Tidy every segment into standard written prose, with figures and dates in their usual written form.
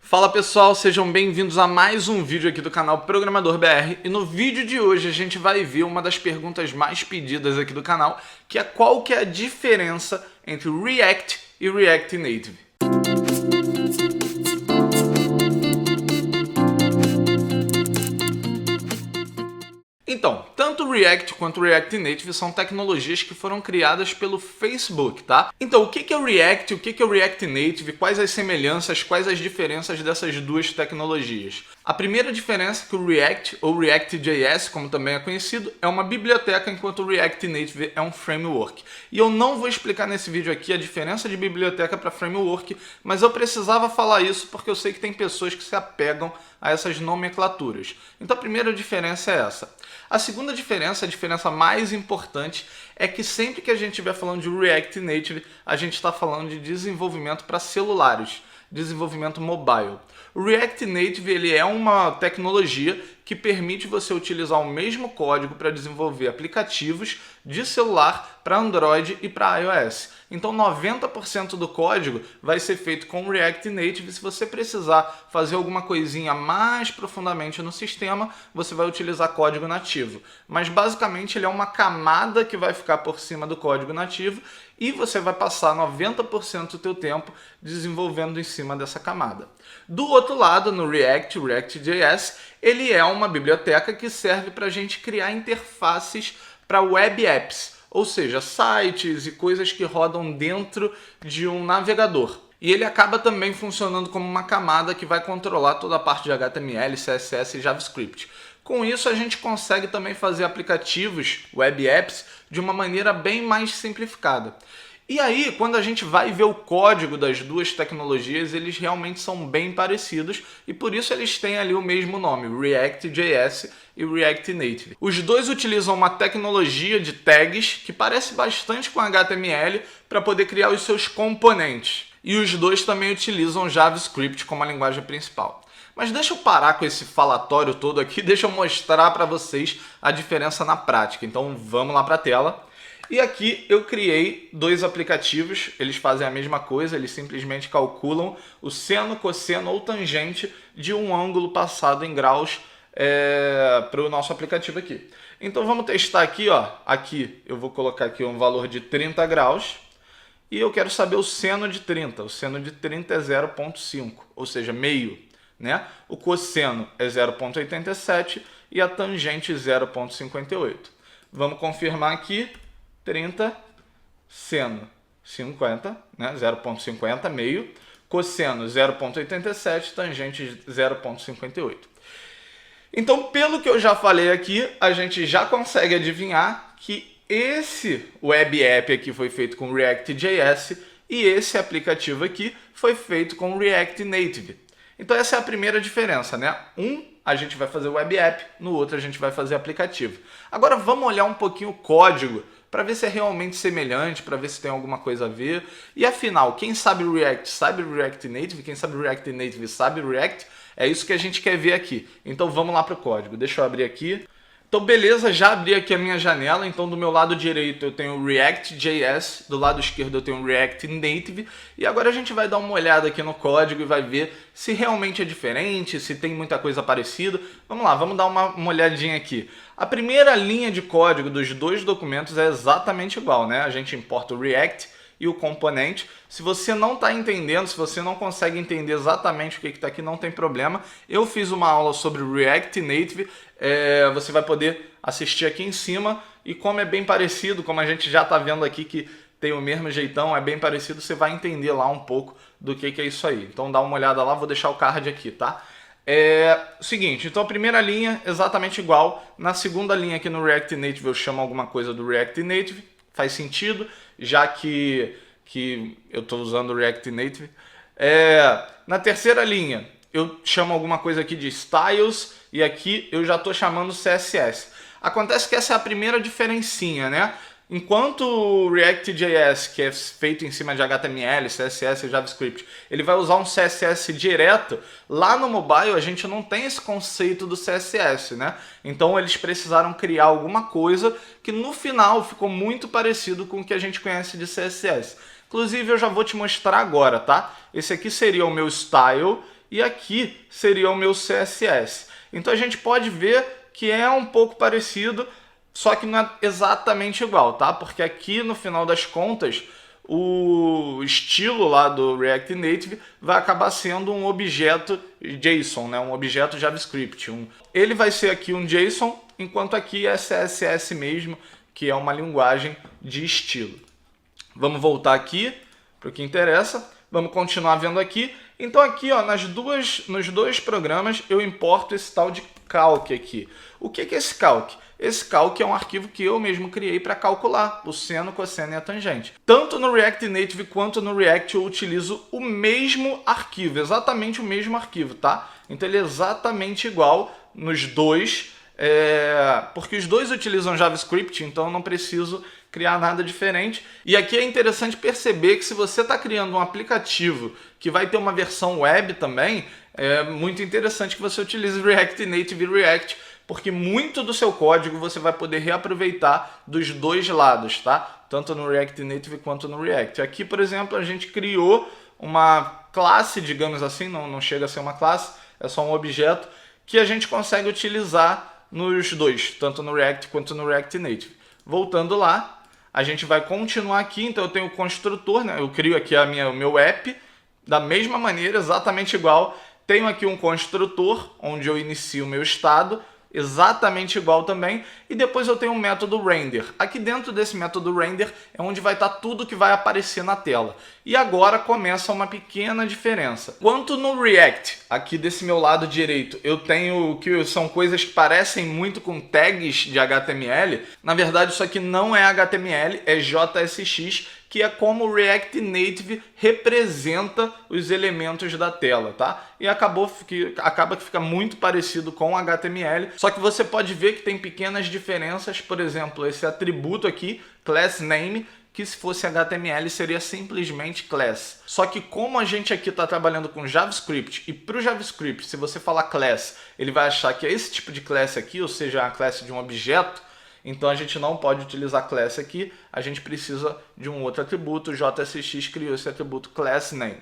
Fala pessoal, sejam bem-vindos a mais um vídeo aqui do canal Programador BR e no vídeo de hoje a gente vai ver uma das perguntas mais pedidas aqui do canal, que é qual que é a diferença entre React e React Native. Então, tanto o React quanto o React Native são tecnologias que foram criadas pelo Facebook, tá? Então, o que é o React, o que é o React Native, quais as semelhanças, quais as diferenças dessas duas tecnologias? A primeira diferença é que o React, ou React.js, como também é conhecido, é uma biblioteca, enquanto o React Native é um framework. E eu não vou explicar nesse vídeo aqui a diferença de biblioteca para framework, mas eu precisava falar isso porque eu sei que tem pessoas que se apegam a essas nomenclaturas. Então, a primeira diferença é essa. A segunda diferença, a diferença mais importante, é que sempre que a gente estiver falando de React Native, a gente está falando de desenvolvimento para celulares, desenvolvimento mobile. O React Native ele é uma tecnologia que permite você utilizar o mesmo código para desenvolver aplicativos de celular para Android e para iOS. Então 90% do código vai ser feito com o React Native. Se você precisar fazer alguma coisinha mais profundamente no sistema, você vai utilizar código nativo. Mas basicamente ele é uma camada que vai ficar por cima do código nativo e você vai passar 90% do teu tempo desenvolvendo em cima dessa camada. Do outro lado, no React, o React.js, ele é uma biblioteca que serve para a gente criar interfaces para web apps, ou seja, sites e coisas que rodam dentro de um navegador. E ele acaba também funcionando como uma camada que vai controlar toda a parte de HTML, CSS e JavaScript. Com isso, a gente consegue também fazer aplicativos, web apps, de uma maneira bem mais simplificada. E aí, quando a gente vai ver o código das duas tecnologias, eles realmente são bem parecidos e por isso eles têm ali o mesmo nome, React.js e React Native. Os dois utilizam uma tecnologia de tags que parece bastante com HTML para poder criar os seus componentes. E os dois também utilizam JavaScript como a linguagem principal. Mas deixa eu parar com esse falatório todo aqui, deixa eu mostrar para vocês a diferença na prática. Então vamos lá para a tela. E aqui eu criei dois aplicativos, eles fazem a mesma coisa, eles simplesmente calculam o seno, cosseno ou tangente de um ângulo passado em graus para o nosso aplicativo aqui. Então vamos testar aqui, ó. Aqui eu vou colocar aqui um valor de 30 graus e eu quero saber o seno de 30. O seno de 30 é 0,5, ou seja, meio, né? O cosseno é 0,87 e a tangente 0,58. Vamos confirmar aqui. 30, seno 50, né? 0,50, meio, cosseno 0,87, tangente 0,58. Então, pelo que eu já falei aqui, a gente já consegue adivinhar que esse web app aqui foi feito com React.js e esse aplicativo aqui foi feito com React Native. Então essa é a primeira diferença, né? A gente vai fazer web app, no outro a gente vai fazer aplicativo. Agora vamos olhar um pouquinho o código para ver se é realmente semelhante, para ver se tem alguma coisa a ver. E afinal, quem sabe React sabe React Native, quem sabe React Native sabe React, é isso que a gente quer ver aqui. Então vamos lá para o código, deixa eu abrir aqui. Então beleza, já abri aqui a minha janela, então do meu lado direito eu tenho o React.js, do lado esquerdo eu tenho o React Native, e agora a gente vai dar uma olhada aqui no código e vai ver se realmente é diferente, se tem muita coisa parecida. Vamos lá, vamos dar uma olhadinha aqui. A primeira linha de código dos dois documentos é exatamente igual, né? A gente importa o React e o componente. Se você não está entendendo, se você não consegue entender exatamente o que está aqui, não tem problema. Eu fiz uma aula sobre React Native, você vai poder assistir aqui em cima, e como é bem parecido, como a gente já está vendo aqui que tem o mesmo jeitão, é bem parecido, você vai entender lá um pouco do que é isso aí. Então dá uma olhada lá, vou deixar o card aqui, tá? Seguinte, então a primeira linha exatamente igual. Na segunda linha aqui no React Native eu chamo alguma coisa do React Native, faz sentido, já que eu estou usando o React Native. Na terceira linha eu chamo alguma coisa aqui de styles e aqui eu já estou chamando CSS. Acontece que essa é a primeira diferencinha, né? Enquanto o React.js, que é feito em cima de HTML, CSS e JavaScript, ele vai usar um CSS direto, lá no mobile a gente não tem esse conceito do CSS, né? Então eles precisaram criar alguma coisa que no final ficou muito parecido com o que a gente conhece de CSS. Inclusive eu já vou te mostrar agora, tá? Esse aqui seria o meu style e aqui seria o meu CSS. Então a gente pode ver que é um pouco parecido, só que não é exatamente igual, tá? Porque aqui no final das contas, o estilo lá do React Native vai acabar sendo um objeto JSON, né? Um objeto JavaScript. Ele vai ser aqui um JSON, enquanto aqui é CSS mesmo, que é uma linguagem de estilo. Vamos voltar aqui para o que interessa. Vamos continuar vendo aqui. Então aqui, ó, nos dois programas eu importo esse tal de calc aqui. O que é esse calc? Esse calc é um arquivo que eu mesmo criei para calcular o seno, cosseno e a tangente. Tanto no React Native quanto no React eu utilizo o mesmo arquivo, exatamente o mesmo arquivo, tá? Então ele é exatamente igual nos dois, porque os dois utilizam JavaScript, então eu não preciso criar nada diferente. E aqui é interessante perceber que se você está criando um aplicativo que vai ter uma versão web também, é muito interessante que você utilize React Native e React, porque muito do seu código você vai poder reaproveitar dos dois lados, tá? Tanto no React Native quanto no React. Aqui, por exemplo, a gente criou uma classe, digamos assim, não chega a ser uma classe, é só um objeto, que a gente consegue utilizar nos dois, tanto no React quanto no React Native. Voltando lá, a gente vai continuar aqui, então eu tenho o construtor, né? Eu crio aqui o meu app, da mesma maneira, exatamente igual. Tenho aqui um construtor, onde eu inicio o meu estado, exatamente igual também, e depois eu tenho um método render. Aqui dentro desse método render é onde vai estar tudo que vai aparecer na tela. E agora começa uma pequena diferença. Quanto no React, aqui desse meu lado direito, eu tenho que são coisas que parecem muito com tags de HTML. Na verdade, isso aqui não é HTML, é JSX, que é como o React Native representa os elementos da tela, tá? E acaba que fica muito parecido com HTML, só que você pode ver que tem pequenas diferenças. Por exemplo, esse atributo aqui, class name, que se fosse HTML seria simplesmente class. Só que como a gente aqui está trabalhando com JavaScript, e para o JavaScript, se você falar class, ele vai achar que é esse tipo de class aqui, ou seja, a classe de um objeto, então a gente não pode utilizar class aqui, a gente precisa de um outro atributo. O JSX criou esse atributo class name.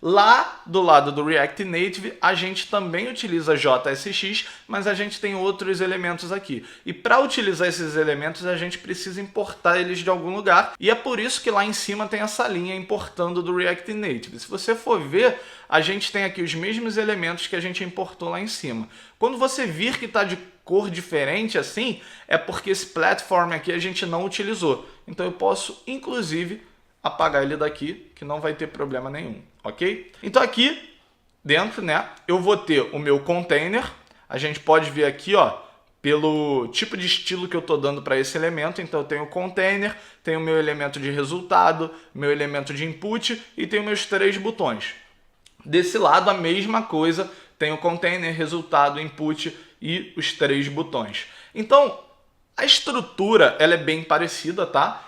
Lá do lado do React Native, a gente também utiliza JSX, mas a gente tem outros elementos aqui. E para utilizar esses elementos, a gente precisa importar eles de algum lugar. E é por isso que lá em cima tem essa linha importando do React Native. Se você for ver, a gente tem aqui os mesmos elementos que a gente importou lá em cima. Quando você vir que está de cor diferente assim, é porque esse platform aqui a gente não utilizou. Então eu posso, inclusive, apagar ele daqui, que não vai ter problema nenhum, ok? Então aqui dentro, né, eu vou ter o meu container. A gente pode ver aqui, ó, pelo tipo de estilo que eu estou dando para esse elemento. Então eu tenho o container, tenho o meu elemento de resultado, meu elemento de input e tenho meus 3 botões. Desse lado a mesma coisa, tem o container, resultado, input e os 3 botões. Então a estrutura ela é bem parecida, tá?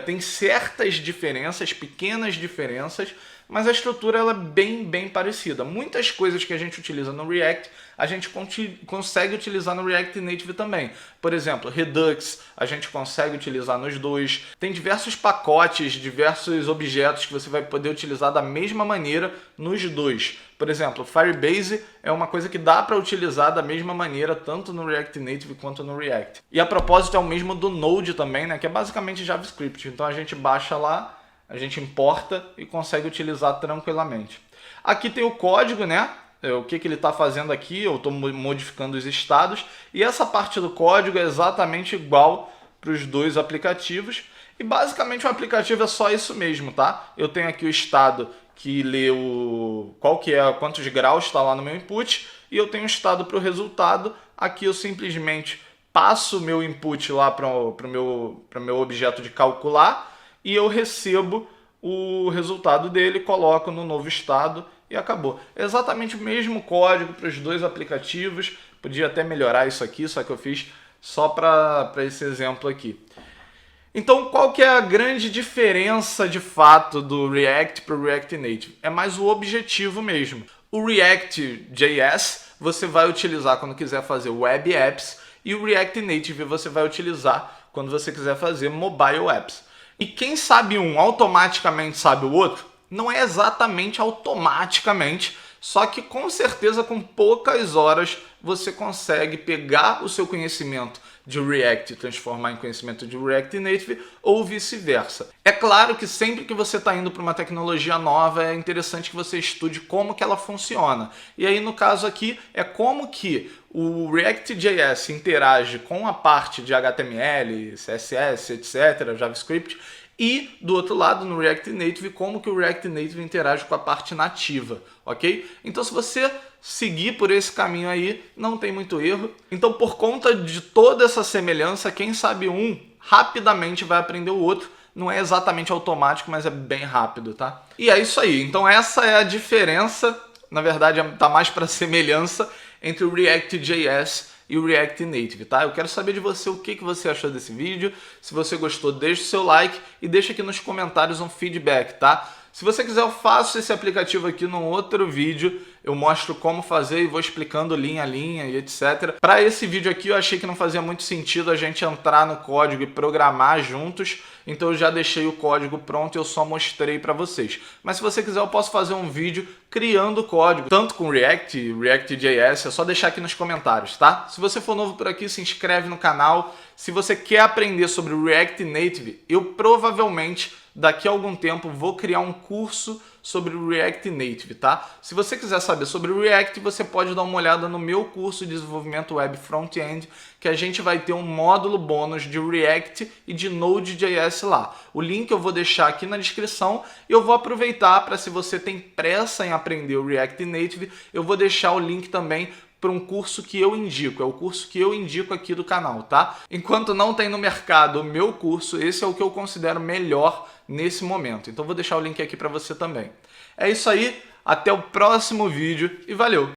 Tem certas diferenças, pequenas diferenças, mas a estrutura ela é bem parecida. Muitas coisas que a gente utiliza no React, a gente consegue utilizar no React Native também. Por exemplo, Redux, a gente consegue utilizar nos dois. Tem diversos pacotes, diversos objetos que você vai poder utilizar da mesma maneira nos dois. Por exemplo, Firebase é uma coisa que dá para utilizar da mesma maneira tanto no React Native quanto no React. E a propósito é o mesmo do Node também, né, que é basicamente JavaScript. Então a gente baixa lá, a gente importa e consegue utilizar tranquilamente. Aqui tem o código, né? O que ele está fazendo aqui, eu estou modificando os estados. E essa parte do código é exatamente igual para os dois aplicativos. E basicamente o aplicativo é só isso mesmo, tá? Eu tenho aqui o estado que lê quantos graus está lá no meu input. E eu tenho o estado para o resultado. Aqui eu simplesmente passo o meu input lá para o meu objeto de calcular. E eu recebo o resultado dele, coloco no novo estado e acabou. É exatamente o mesmo código para os dois aplicativos. Podia até melhorar isso aqui, só que eu fiz só para esse exemplo aqui. Então, qual que é a grande diferença de fato do React para o React Native? É mais o objetivo mesmo. O React.js você vai utilizar quando quiser fazer web apps e o React Native você vai utilizar quando você quiser fazer mobile apps. E quem sabe um automaticamente sabe o outro? Não é exatamente automaticamente, Só que com certeza com poucas horas você consegue pegar o seu conhecimento de React e transformar em conhecimento de React Native ou vice-versa. É claro que sempre que você está indo para uma tecnologia nova é interessante que você estude como que ela funciona. E aí no caso aqui é como que o React.js interage com a parte de HTML, CSS, etc., JavaScript, e do outro lado, no React Native, como que o React Native interage com a parte nativa, ok? Então, se você seguir por esse caminho aí, não tem muito erro. Então, por conta de toda essa semelhança, quem sabe um rapidamente vai aprender o outro. Não é exatamente automático, mas é bem rápido, tá? E é isso aí. Então, essa é a diferença, na verdade, tá mais para semelhança entre o React.js e o React Native, tá? Eu quero saber de você o que você achou desse vídeo. Se você gostou, deixa o seu like e deixa aqui nos comentários um feedback, tá? Se você quiser, eu faço esse aplicativo aqui num outro vídeo. Eu mostro como fazer e vou explicando linha a linha e etc. Para esse vídeo aqui, eu achei que não fazia muito sentido a gente entrar no código e programar juntos. Então eu já deixei o código pronto e eu só mostrei para vocês. Mas se você quiser, eu posso fazer um vídeo criando o código, tanto com React e React.js. É só deixar aqui nos comentários, tá? Se você for novo por aqui, se inscreve no canal. Se você quer aprender sobre o React Native, eu provavelmente daqui a algum tempo vou criar um curso sobre o React Native, tá? Se você quiser saber sobre o React, você pode dar uma olhada no meu curso de desenvolvimento web front-end, que a gente vai ter um módulo bônus de React e de Node.js lá. O link eu vou deixar aqui na descrição e eu vou aproveitar para, se você tem pressa em aprender o React Native, eu vou deixar o link também para um curso que eu indico, é o curso que eu indico aqui do canal, tá? Enquanto não tem no mercado o meu curso, esse é o que eu considero melhor nesse momento. Então vou deixar o link aqui para você também. É isso aí, até o próximo vídeo e valeu!